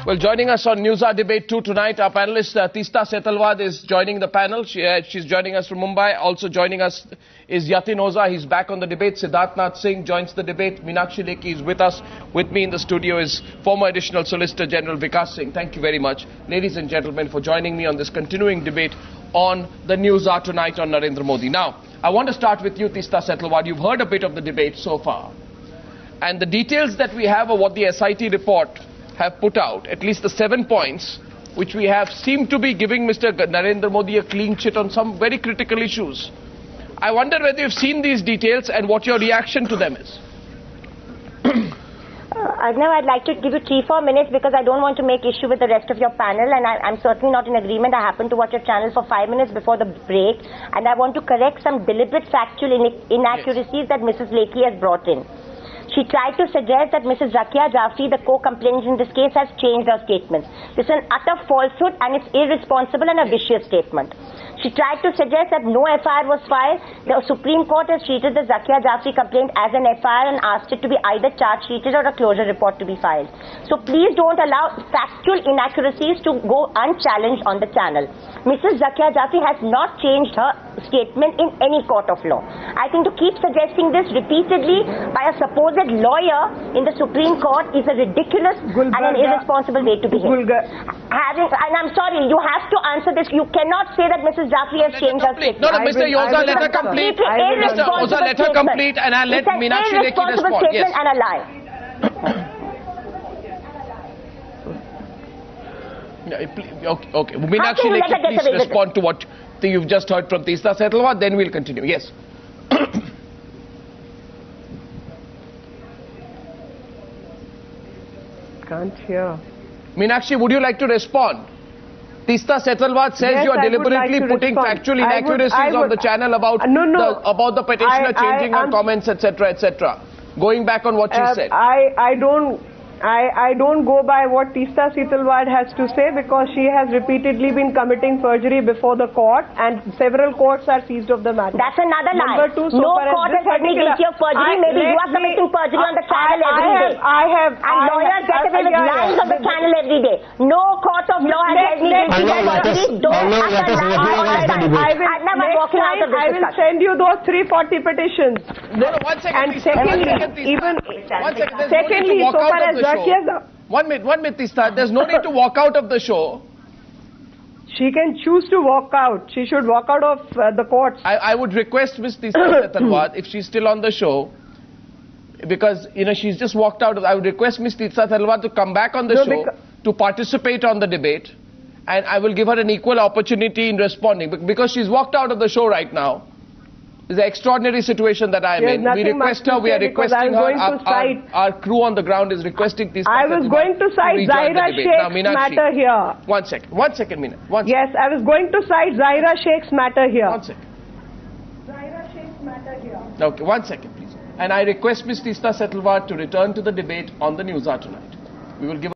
Well, joining us on News Hour Debate 2 tonight, our panelist Teesta Setalvad is joining the panel. She's joining us from Mumbai. Also joining us is Yatin Oza. He's back on the debate. Siddharth Singh joins the debate. Meenakshi Lekhi is with us. With me in the studio is former Additional Solicitor General Vikas Singh. Thank you very much, ladies and gentlemen, for joining me on this continuing debate on the News Hour tonight on Narendra Modi. Now, I want to start with you, Teesta Setalvad. You've heard a bit of the debate so far. And the details that we have of what the SIT report have put out, at least the 7 points, which we have, seem to be giving Mr. Narendra Modi a clean chit on some very critical issues. I wonder whether you've seen these details and what your reaction to them is. Now I'd like to give you 3-4 minutes because I don't want to make issue with the rest of your panel, and I'm certainly not in agreement. I happened to watch your channel for 5 minutes before the break, and I want to correct some deliberate factual inaccuracies that Mrs. Lekhi has brought in. She tried to suggest that Mrs. Zakia Jafri, the co-complainant in this case, has changed her statements. This is an utter falsehood and it's irresponsible and a vicious statement. She tried to suggest that no FIR was filed. The Supreme Court has treated the Zakia Jafri complaint as an FIR and asked it to be either charge-sheeted or a closure report to be filed. So please don't allow factual inaccuracies to go unchallenged on the channel. Mrs. Zakia Jafri has not changed her statement in any court of law. I think to keep suggesting this repeatedly by a supposed lawyer in the Supreme Court is a ridiculous and an irresponsible way to behave. And I'm sorry, you have to answer this. You cannot say that Mrs. Jafri has changed her statement. No, Mr. Oza, let her complete. Mr. Oza, let her complete, and I'll let Meenakshi Lekhi respond. Yes. And a lie. Okay. Meenakshi Lekhi, please respond to what you've just heard from Teesta Setalvad, then we'll continue. Yes. Can't hear. Meenakshi, would you like to respond? Teesta Setalvad says yes, you are deliberately putting factual inaccuracies on the channel about about the petitioner changing her comments, etc., etc. Going back on what you said. I don't go by what Teesta Setalvad has to say because she has repeatedly been committing perjury before the court and several courts are seized of the matter. That's another lie. Number 2, no court has held me guilty of perjury. Maybe you are committing perjury on the channel every day. And lawyers get away with lying on the channel every day. No court of law has held me guilty of perjury. Don't utter lies all the time. I will send you those 340 petitions. No, 1 second. And secondly, so far as One minute, Teesta. There's no need to walk out of the show. She can choose to walk out. She should walk out of the courts. I would request Ms. Teesta Setalvad, if she's still on the show, because, she's just walked out. I would request Ms. Teesta Setalvad to come back on the show to participate on the debate, and I will give her an equal opportunity in responding. Because she's walked out of the show right now. It's an extraordinary situation that I am in. We request her, we are requesting her, our crew on the ground is requesting Teesta Setalvad. I was going to cite Zaira Sheikh's matter here. 1 second, Meena. Yes, I was going to cite Zaira Sheikh's matter here. 1 second. Zaira Sheikh's matter here. Okay, 1 second, please. And I request Ms. Teesta Setalvad to return to the debate on the News Hour tonight. We will give